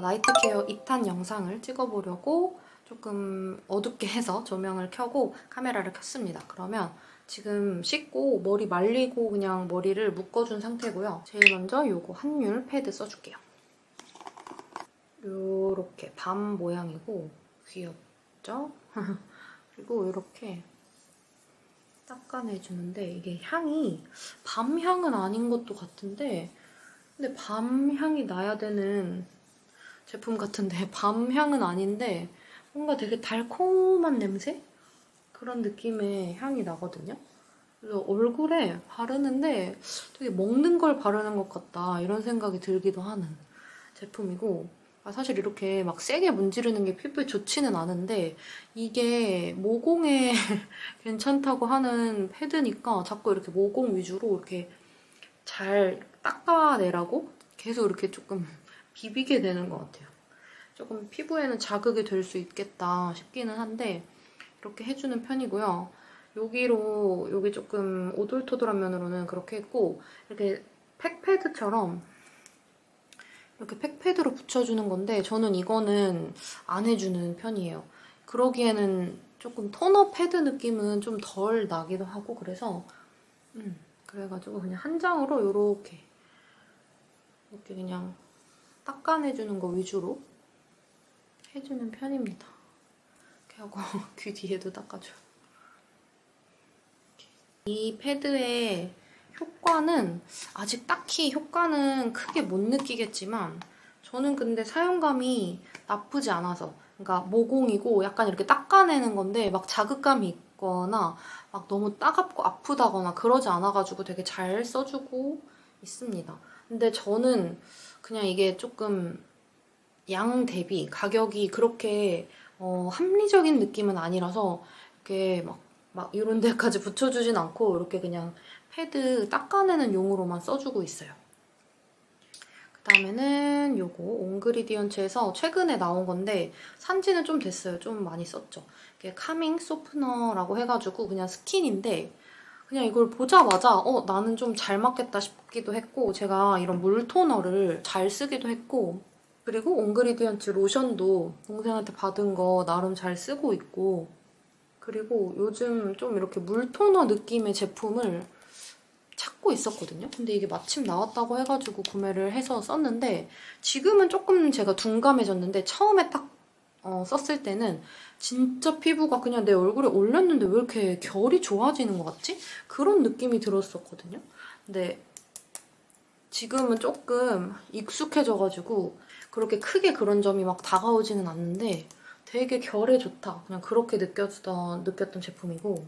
나이트 케어 2탄 영상을 찍어보려고 조금 어둡게 해서 조명을 켜고 카메라를 켰습니다. 그러면 지금 씻고 머리 말리고 그냥 머리를 묶어준 상태고요. 제일 먼저 요거 한율 패드 써줄게요. 요렇게 밤 모양이고 귀엽죠? 그리고 이렇게 닦아내주는데 이게 향이 밤 향은 아닌 것도 같은데 근데 밤 향이 나야 되는 제품 같은데 밤 향은 아닌데 뭔가 되게 달콤한 냄새? 그런 느낌의 향이 나거든요. 그래서 얼굴에 바르는데 되게 먹는 걸 바르는 것 같다 이런 생각이 들기도 하는 제품이고 사실 이렇게 막 세게 문지르는 게 피부에 좋지는 않은데 이게 모공에 괜찮다고 하는 패드니까 자꾸 이렇게 모공 위주로 이렇게 잘 닦아내라고 계속 이렇게 조금 비비게 되는 것 같아요. 조금 피부에는 자극이 될 수 있겠다 싶기는 한데 이렇게 해주는 편이고요. 여기로 여기 조금 오돌토돌한 면으로는 그렇게 했고 이렇게 팩패드처럼 이렇게 팩패드로 붙여주는 건데 저는 이거는 안 해주는 편이에요. 그러기에는 조금 토너 패드 느낌은 좀 덜 나기도 하고 그래서 그래가지고 그냥 한 장으로 이렇게 그냥 닦아내주는 거 위주로 해주는 편입니다. 이렇게 하고 귀 뒤에도 닦아줘요. 이 패드의 효과는 아직 딱히 효과는 크게 못 느끼겠지만 저는 근데 사용감이 나쁘지 않아서 그러니까 모공이고 약간 이렇게 닦아내는 건데 막 자극감이 있거나 막 너무 따갑고 아프다거나 그러지 않아가지고 되게 잘 써주고 있습니다. 근데 저는 그냥 이게 조금 양 대비 가격이 그렇게 합리적인 느낌은 아니라서 이렇게 막 이런 데까지 붙여주진 않고 이렇게 그냥 패드 닦아내는 용으로만 써주고 있어요. 그다음에는 요거 온그리디언츠에서 최근에 나온 건데 산지는 좀 됐어요. 좀 많이 썼죠. 이게 카밍 소프너라고 해가지고 그냥 스킨인데 그냥 이걸 보자마자 나는 좀 잘 맞겠다 싶기도 했고 제가 이런 물 토너를 잘 쓰기도 했고 그리고 온그리디언츠 로션도 동생한테 받은 거 나름 잘 쓰고 있고 그리고 요즘 좀 이렇게 물 토너 느낌의 제품을 찾고 있었거든요. 근데 이게 마침 나왔다고 해가지고 구매를 해서 썼는데 지금은 조금 제가 둔감해졌는데 처음에 딱 썼을 때는 진짜 피부가 그냥 내 얼굴에 올렸는데 왜 이렇게 결이 좋아지는 것 같지? 그런 느낌이 들었었거든요. 근데 지금은 조금 익숙해져가지고 그렇게 크게 그런 점이 막 다가오지는 않는데 되게 결에 좋다. 그냥 그렇게 느꼈던 제품이고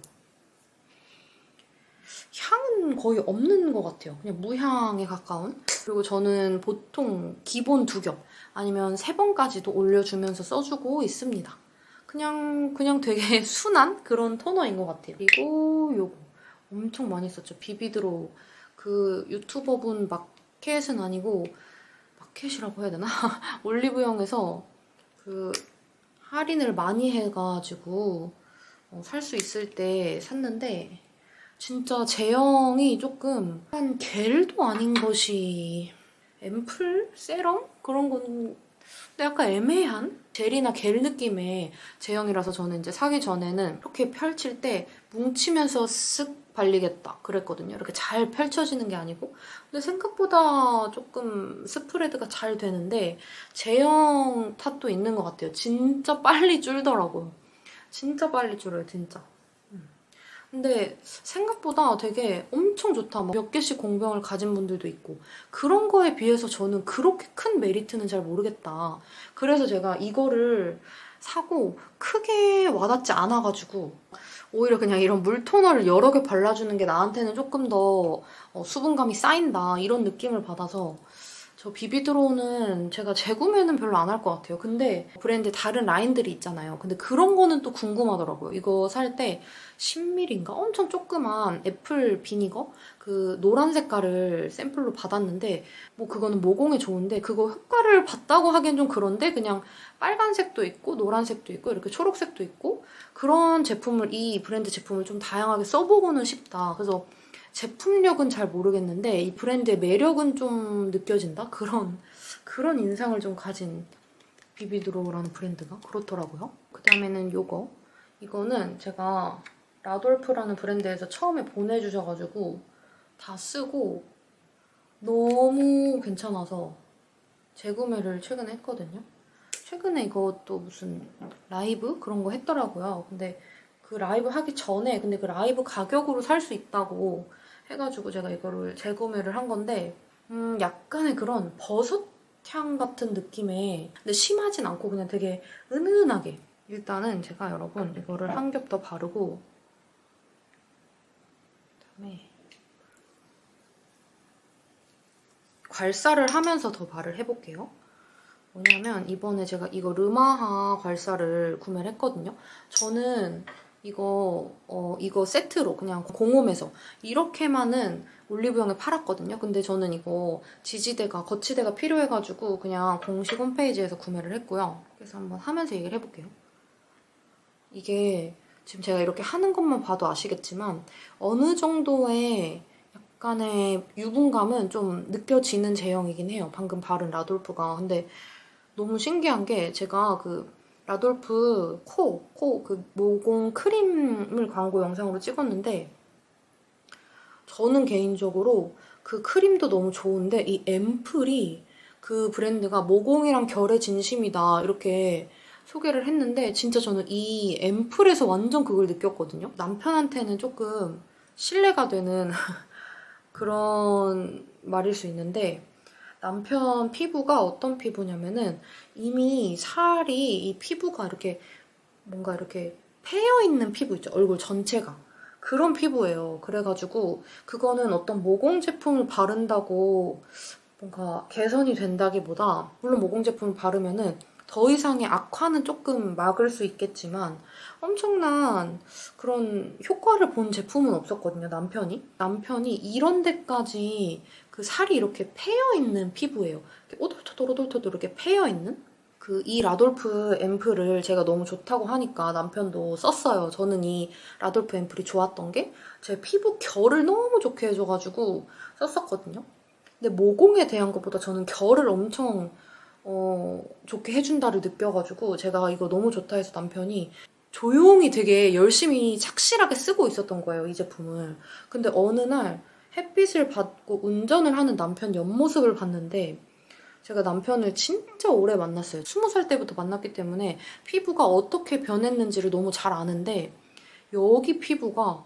향은 거의 없는 것 같아요. 그냥 무향에 가까운. 그리고 저는 보통 기본 2겹 아니면 3번까지도 올려주면서 써주고 있습니다. 그냥 되게 순한 그런 토너인 것 같아요. 그리고 요거 엄청 많이 썼죠. 비비드로 그 유튜버분 마켓은 아니고 마켓이라고 해야 되나? 올리브영에서 그 할인을 많이 해가지고 살 수 있을 때 샀는데 진짜 제형이 조금 한 겔도 아닌 것이 앰플? 세럼? 그런 건 약간 애매한 젤이나 겔 느낌의 제형이라서 저는 이제 사기 전에는 이렇게 펼칠 때 뭉치면서 쓱 발리겠다 그랬거든요. 이렇게 잘 펼쳐지는 게 아니고 근데 생각보다 조금 스프레드가 잘 되는데 제형 탓도 있는 것 같아요. 진짜 빨리 줄더라고요. 진짜 빨리 줄어요, 진짜. 근데 생각보다 되게 엄청 좋다. 몇 개씩 공병을 가진 분들도 있고 그런 거에 비해서 저는 그렇게 큰 메리트는 잘 모르겠다. 그래서 제가 이거를 사고 크게 와닿지 않아가지고 오히려 그냥 이런 물 토너를 여러 개 발라주는 게 나한테는 조금 더 수분감이 쌓인다 이런 느낌을 받아서 저 비비드로우는 제가 재구매는 별로 안 할 것 같아요. 근데 브랜드 다른 라인들이 있잖아요. 근데 그런 거는 또 궁금하더라고요. 이거 살 때 10ml인가? 엄청 조그만 애플 비니거? 그 노란 색깔을 샘플로 받았는데 뭐 그거는 모공에 좋은데 그거 효과를 봤다고 하기엔 좀 그런데 그냥 빨간색도 있고 노란색도 있고 이렇게 초록색도 있고 그런 제품을 이 브랜드 제품을 좀 다양하게 써보고는 싶다. 그래서 제품력은 잘 모르겠는데 이 브랜드의 매력은 좀 느껴진다? 그런 인상을 좀 가진 비비드로우라는 브랜드가 그렇더라고요. 그 다음에는 요거. 이거는 제가 라돌프라는 브랜드에서 처음에 보내주셔가지고 다 쓰고 너무 괜찮아서 재구매를 최근에 했거든요. 최근에 이것도 무슨 라이브 그런 거 했더라고요. 근데 그 라이브 하기 전에 근데 그 라이브 가격으로 살 수 있다고 해가지고 제가 이거를 재구매를 한 건데 약간의 그런 버섯 향 같은 느낌의 근데 심하진 않고 그냥 되게 은은하게 일단은 제가 여러분 이거를 한 겹 더 바르고 그다음에 괄사를 하면서 더 발을 해볼게요. 뭐냐면 이번에 제가 이거 르마하 괄사를 구매를 했거든요. 저는 이거 세트로 그냥 공홈에서 이렇게만은 올리브영에 팔았거든요. 근데 저는 이거 거치대가 필요해가지고 그냥 공식 홈페이지에서 구매를 했고요. 그래서 한번 하면서 얘기를 해볼게요. 이게 지금 제가 이렇게 하는 것만 봐도 아시겠지만 어느 정도의 약간의 유분감은 좀 느껴지는 제형이긴 해요. 방금 바른 라돌프가. 근데 너무 신기한 게 제가 그 라돌프 그 모공 크림을 광고 영상으로 찍었는데 저는 개인적으로 그 크림도 너무 좋은데 이 앰플이 그 브랜드가 모공이랑 결의 진심이다 이렇게 소개를 했는데 진짜 저는 이 앰플에서 완전 그걸 느꼈거든요. 남편한테는 조금 신뢰가 되는 그런 말일 수 있는데 남편 피부가 어떤 피부냐면은 이미 살이 이 피부가 이렇게 뭔가 이렇게 패여있는 피부 있죠. 얼굴 전체가. 그런 피부예요. 그래가지고 그거는 어떤 모공 제품을 바른다고 뭔가 개선이 된다기보다 물론 모공 제품을 바르면은 더 이상의 악화는 조금 막을 수 있겠지만 엄청난 그런 효과를 본 제품은 없었거든요, 남편이 이런 데까지 그 살이 이렇게 패여있는 피부예요. 오돌토돌 이렇게 패여있는? 이 라돌프 앰플을 제가 너무 좋다고 하니까 남편도 썼어요. 저는 이 라돌프 앰플이 좋았던 게 제 피부 결을 너무 좋게 해줘가지고 썼었거든요. 근데 모공에 대한 것보다 저는 결을 엄청 좋게 해준다를 느껴가지고 제가 이거 너무 좋다 해서 남편이 조용히 되게 열심히 착실하게 쓰고 있었던 거예요, 이 제품을. 근데 어느 날 햇빛을 받고 운전을 하는 남편 옆모습을 봤는데 제가 남편을 진짜 오래 만났어요. 20살 때부터 만났기 때문에 피부가 어떻게 변했는지를 너무 잘 아는데 여기 피부가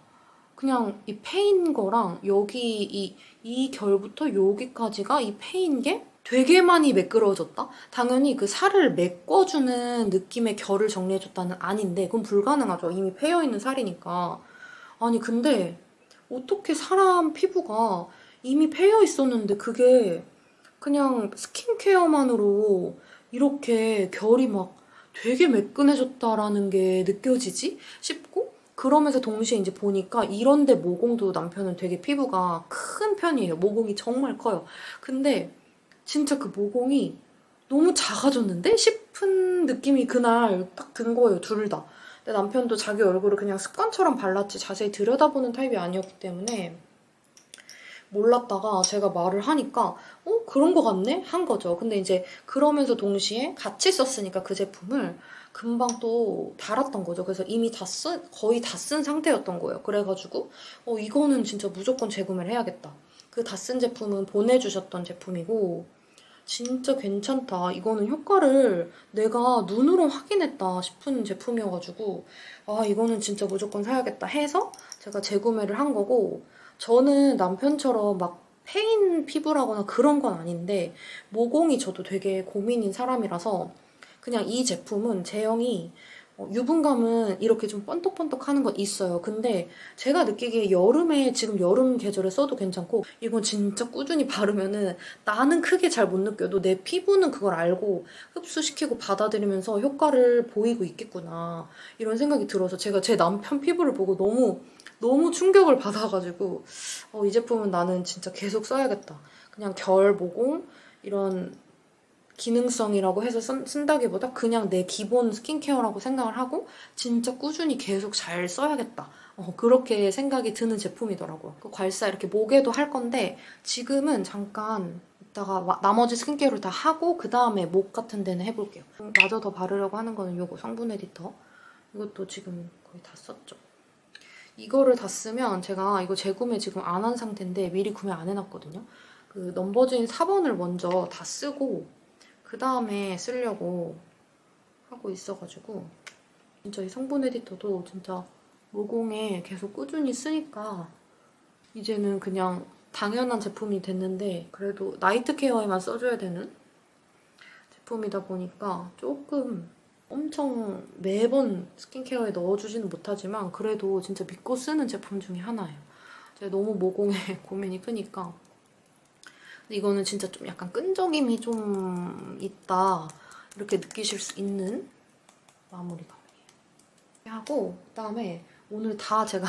그냥 이 패인 거랑 여기 이 결부터 여기까지가 이 패인 게 되게 많이 매끄러워졌다? 당연히 그 살을 메꿔주는 느낌의 결을 정리해줬다는 아닌데 그건 불가능하죠. 이미 패여있는 살이니까. 아니 근데 어떻게 사람 피부가 이미 패여있었는데 그게 그냥 스킨케어만으로 이렇게 결이 막 되게 매끈해졌다라는 게 느껴지지? 싶고 그러면서 동시에 이제 보니까 이런데 모공도 남편은 되게 피부가 큰 편이에요. 모공이 정말 커요. 근데 진짜 그 모공이 너무 작아졌는데? 싶은 느낌이 그날 딱 든 거예요, 둘 다. 근데 남편도 자기 얼굴을 그냥 습관처럼 발랐지 자세히 들여다보는 타입이 아니었기 때문에 몰랐다가 제가 말을 하니까 그런 거 같네? 한 거죠. 근데 이제 그러면서 동시에 같이 썼으니까 그 제품을 금방 또 달았던 거죠. 그래서 이미 거의 다 쓴 상태였던 거예요. 그래가지고 이거는 진짜 무조건 재구매를 해야겠다. 그 다 쓴 제품은 보내주셨던 제품이고 진짜 괜찮다. 이거는 효과를 내가 눈으로 확인했다 싶은 제품이어가지고 이거는 진짜 무조건 사야겠다 해서 제가 재구매를 한 거고 저는 남편처럼 막 패인 피부라거나 그런 건 아닌데 모공이 저도 되게 고민인 사람이라서 그냥 이 제품은 제형이 유분감은 이렇게 좀 번떡번떡하는 건 있어요. 근데 제가 느끼기에 지금 여름 계절에 써도 괜찮고 이건 진짜 꾸준히 바르면은 나는 크게 잘 못 느껴도 내 피부는 그걸 알고 흡수시키고 받아들이면서 효과를 보이고 있겠구나 이런 생각이 들어서 제가 제 남편 피부를 보고 너무 충격을 받아가지고 이 제품은 나는 진짜 계속 써야겠다. 그냥 결, 모공 이런 기능성이라고 해서 쓴다기보다 그냥 내 기본 스킨케어라고 생각을 하고 진짜 꾸준히 계속 잘 써야겠다. 그렇게 생각이 드는 제품이더라고요. 그 괄사 이렇게 목에도 할 건데 지금은 잠깐 이따가 나머지 스킨케어를 다 하고 그 다음에 목 같은 데는 해볼게요. 마저 더 바르려고 하는 거는 요거 성분 에디터. 이것도 지금 거의 다 썼죠. 이거를 다 쓰면 제가 이거 재구매 지금 안 한 상태인데 미리 구매 안 해놨거든요. 그 넘버즈인 4번을 먼저 다 쓰고 그 다음에 쓰려고 하고 있어가지고 진짜 이 성분 에디터도 진짜 모공에 계속 꾸준히 쓰니까 이제는 그냥 당연한 제품이 됐는데 그래도 나이트 케어에만 써줘야 되는 제품이다 보니까 조금 엄청 매번 스킨케어에 넣어주지는 못하지만 그래도 진짜 믿고 쓰는 제품 중에 하나예요. 제가 너무 모공에 고민이 크니까. 근데 이거는 진짜 좀 약간 끈적임이 좀 있다 이렇게 느끼실 수 있는 마무리감이에요. 하고 그다음에 오늘 다 제가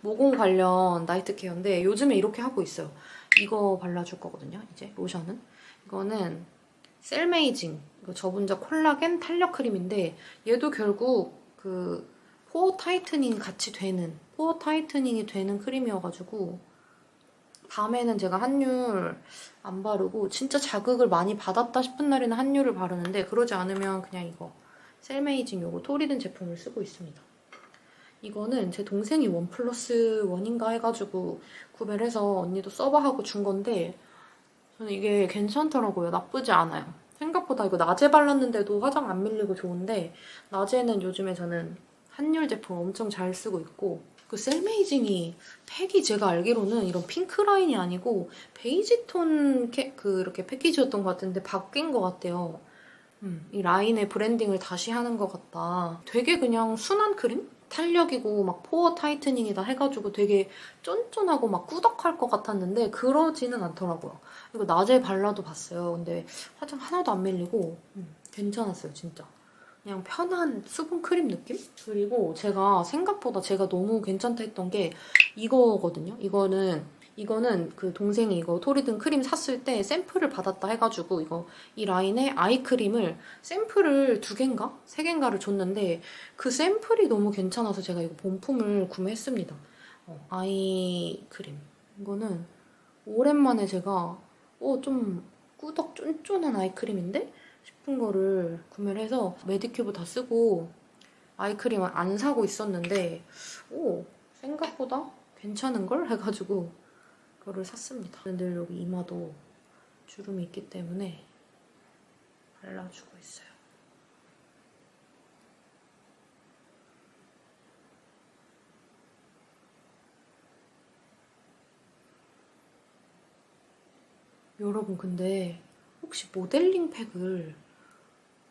모공 관련 나이트 케어인데 요즘에 이렇게 하고 있어요. 이거 발라줄 거거든요. 이제 로션은. 이거는 셀메이징 이거 저분자 콜라겐 탄력 크림인데 얘도 결국 그 포어 타이트닝 같이 되는 포어 타이트닝이 되는 크림이어가지고 밤에는 제가 한율 안 바르고 진짜 자극을 많이 받았다 싶은 날에는 한율을 바르는데 그러지 않으면 그냥 이거 셀메이징 요거 토리든 제품을 쓰고 있습니다. 이거는 제 동생이 1+1인가 해가지고 구매를 해서 언니도 써봐 하고 준 건데 저는 이게 괜찮더라고요. 나쁘지 않아요. 생각보다 이거 낮에 발랐는데도 화장 안 밀리고 좋은데 낮에는 요즘에 저는 한율 제품 엄청 잘 쓰고 있고 그 셀메이징이 팩이 제가 알기로는 이런 핑크 라인이 아니고 베이지 톤 그렇게 패키지였던 것 같은데 바뀐 것 같아요. 이 라인의 브랜딩을 다시 하는 것 같다. 되게 그냥 순한 크림? 탄력이고 막 포어 타이트닝이다 해가지고 되게 쫀쫀하고 막 꾸덕할 것 같았는데 그러지는 않더라고요. 이거 낮에 발라도 봤어요. 근데 화장 하나도 안 밀리고 괜찮았어요, 진짜. 그냥 편한 수분 크림 느낌? 그리고 제가 생각보다 제가 너무 괜찮다 했던 게 이거거든요. 이거는 그 동생이 이거 토리든 크림 샀을 때 샘플을 받았다 해가지고 이 라인에 아이크림을 샘플을 2개인가? 3개인가를 줬는데 그 샘플이 너무 괜찮아서 제가 이거 본품을 구매했습니다. 아이크림. 이거는 오랜만에 제가 좀 꾸덕 쫀쫀한 아이크림인데? 싶은 거를 구매를 해서 메디큐브 다 쓰고 아이크림을 안 사고 있었는데 생각보다 괜찮은걸? 해가지고 이거를 샀습니다. 늘 여기 이마도 주름이 있기 때문에 발라주고 있어요. 여러분 근데 혹시 모델링 팩을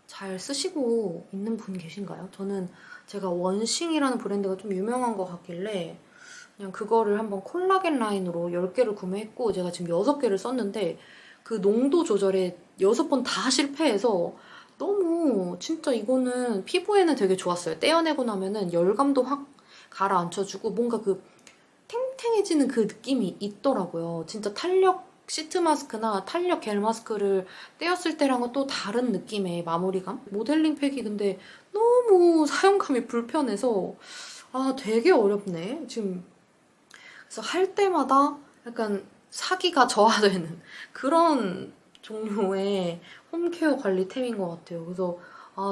잘 쓰시고 있는 분 계신가요? 저는 제가 원싱이라는 브랜드가 좀 유명한 것 같길래 그냥 그거를 한번 콜라겐 라인으로 10개를 구매했고 제가 지금 6개를 썼는데 그 농도 조절에 6번 다 실패해서 너무 진짜 이거는 피부에는 되게 좋았어요. 떼어내고 나면은 열감도 확 가라앉혀주고 뭔가 그 탱탱해지는 그 느낌이 있더라고요. 진짜 탄력 시트 마스크나 탄력 겔 마스크를 떼었을 때랑은 또 다른 느낌의 마무리감? 모델링 팩이 근데 너무 사용감이 불편해서 되게 어렵네. 지금 그래서 할 때마다 약간 사기가 저하되는 그런 종류의 홈케어 관리템인 것 같아요. 그래서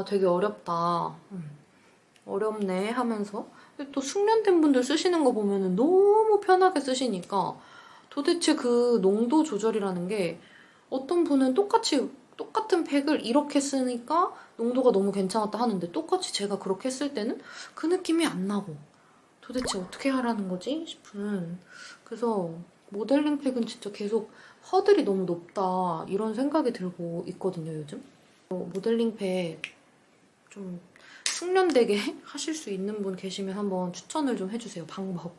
되게 어렵다. 어렵네 하면서 근데 또 숙련된 분들 쓰시는 거 보면 너무 편하게 쓰시니까 도대체 그 농도 조절이라는 게 어떤 분은 똑같은 팩을 이렇게 쓰니까 농도가 너무 괜찮았다 하는데 똑같이 제가 그렇게 했을 때는 그 느낌이 안 나고 도대체 어떻게 하라는 거지 싶은 그래서 모델링 팩은 진짜 계속 허들이 너무 높다 이런 생각이 들고 있거든요 요즘. 모델링 팩 좀 숙련되게 하실 수 있는 분 계시면 한번 추천을 좀 해주세요. 방법.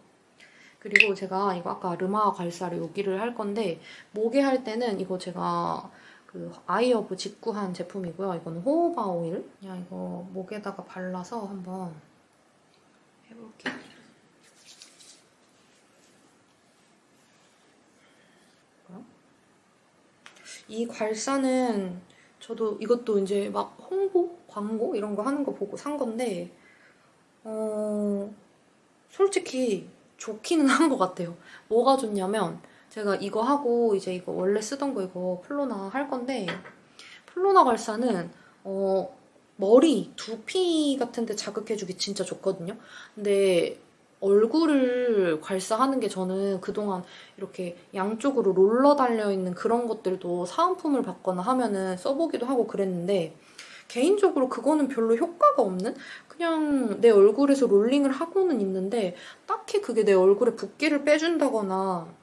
그리고 제가 이거 아까 르마 괄사를 여기를 할 건데 목에 할 때는 이거 제가 그 아이어브 직구한 제품이고요. 이거는 호호바 오일. 그냥 이거 목에다가 발라서 한번 해볼게요. 이 괄사는 저도 이것도 이제 막 홍보? 광고? 이런 거 하는 거 보고 산 건데 솔직히 좋기는 한 것 같아요. 뭐가 좋냐면 제가 이거 하고 이제 이거 원래 쓰던 거 이거 플로나 할 건데 플로나 괄사는 머리, 두피 같은 데 자극해주기 진짜 좋거든요. 근데 얼굴을 괄사하는 게 저는 그동안 이렇게 양쪽으로 롤러 달려있는 그런 것들도 사은품을 받거나 하면은 써보기도 하고 그랬는데 개인적으로 그거는 별로 효과가 없는? 그냥 내 얼굴에서 롤링을 하고는 있는데 딱히 그게 내 얼굴에 붓기를 빼준다거나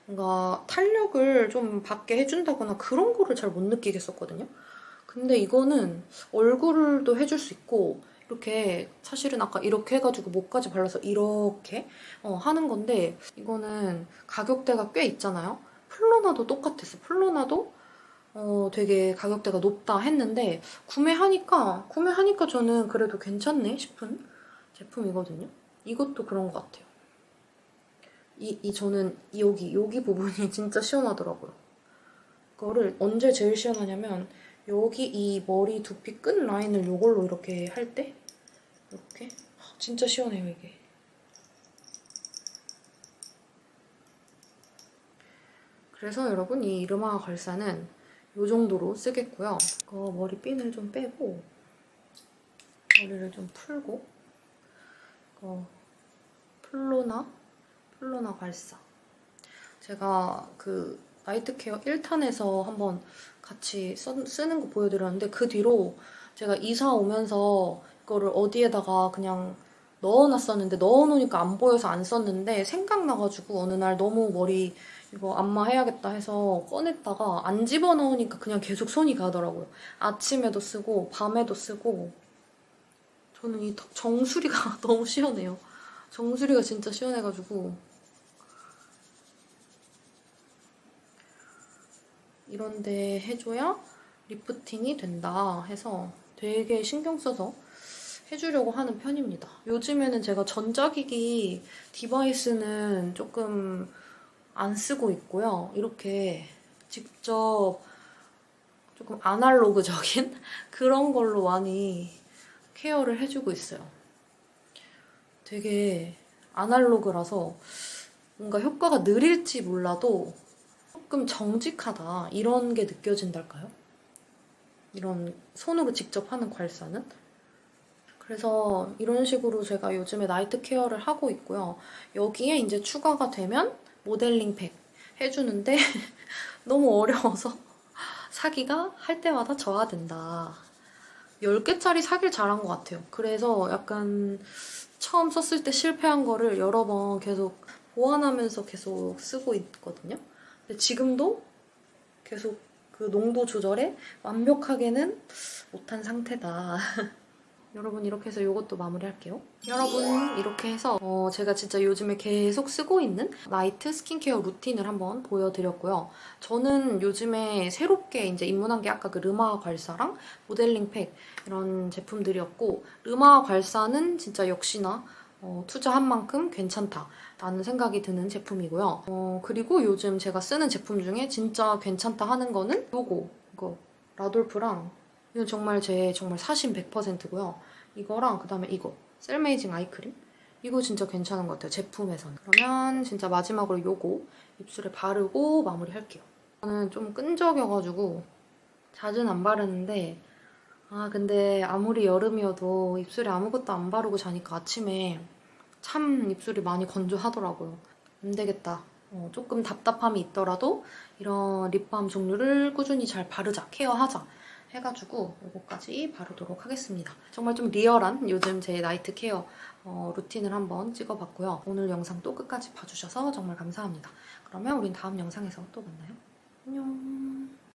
뭔가 탄력을 좀 받게 해준다거나 그런 거를 잘 못 느끼겠었거든요. 근데 이거는 얼굴도 해줄 수 있고 이렇게 사실은 아까 이렇게 해가지고 목까지 발라서 이렇게 하는 건데 이거는 가격대가 꽤 있잖아요. 플로나도 똑같았어. 플로나도 되게 가격대가 높다 했는데 구매하니까 저는 그래도 괜찮네 싶은 제품이거든요. 이것도 그런 것 같아요. 저는 여기 부분이 진짜 시원하더라고요. 이거를 언제 제일 시원하냐면 여기 이 머리 두피 끝 라인을 이걸로 이렇게 할 때 이렇게 진짜 시원해요 이게. 그래서 여러분 이 르마 괄사는 이 정도로 쓰겠고요. 이거 머리핀을 좀 빼고 머리를 좀 풀고 이거 플로나 괄사. 제가 그 나이트 케어 1탄에서 한번 같이 쓰는 거 보여드렸는데 그 뒤로 제가 이사 오면서 이거를 어디에다가 그냥 넣어놨었는데 넣어놓으니까 안 보여서 안 썼는데 생각나가지고 어느 날 너무 머리 이거 안마 해야겠다 해서 꺼냈다가 안 집어넣으니까 그냥 계속 손이 가더라고요. 아침에도 쓰고 밤에도 쓰고 저는 이 정수리가 너무 시원해요. 정수리가 진짜 시원해가지고 이런데 해줘야 리프팅이 된다 해서 되게 신경 써서 해주려고 하는 편입니다. 요즘에는 제가 전자기기 디바이스는 조금 안 쓰고 있고요. 이렇게 직접 조금 아날로그적인 그런 걸로 많이 케어를 해주고 있어요. 되게 아날로그라서 뭔가 효과가 느릴지 몰라도 조금 정직하다 이런 게 느껴진달까요? 이런 손으로 직접 하는 괄사는? 그래서 이런 식으로 제가 요즘에 나이트 케어를 하고 있고요. 여기에 이제 추가가 되면 모델링 팩 해주는데 너무 어려워서 사기가 할 때마다 저하된다. 10개짜리 사길 잘한 것 같아요. 그래서 약간 처음 썼을 때 실패한 거를 여러 번 계속 보완하면서 계속 쓰고 있거든요. 근데 지금도 계속 그 농도 조절에 완벽하게는 못한 상태다. 여러분 이렇게 해서 이것도 마무리할게요. 여러분 이렇게 해서 제가 진짜 요즘에 계속 쓰고 있는 나이트 스킨케어 루틴을 한번 보여드렸고요. 저는 요즘에 새롭게 이제 입문한 게 아까 그 르마 괄사랑 모델링 팩 이런 제품들이었고 르마 괄사는 진짜 역시나 투자한 만큼 괜찮다라는 생각이 드는 제품이고요. 그리고 요즘 제가 쓰는 제품 중에 진짜 괜찮다 하는 거는 이거 라돌프랑 이건 정말 제 사심 100%고요. 이거랑 그다음에 이거 셀메이징 아이크림 이거 진짜 괜찮은 것 같아요. 제품에서는. 그러면 진짜 마지막으로 이거 입술에 바르고 마무리할게요. 저는 좀 끈적여가지고 자주는 안 바르는데 근데 아무리 여름이어도 입술에 아무것도 안 바르고 자니까 아침에 참 입술이 많이 건조하더라고요. 안 되겠다. 조금 답답함이 있더라도 이런 립밤 종류를 꾸준히 잘 바르자, 케어하자 해가지고 이거까지 바르도록 하겠습니다. 정말 좀 리얼한 요즘 제 나이트 케어 루틴을 한번 찍어봤고요. 오늘 영상 또 끝까지 봐주셔서 정말 감사합니다. 그러면 우린 다음 영상에서 또 만나요. 안녕.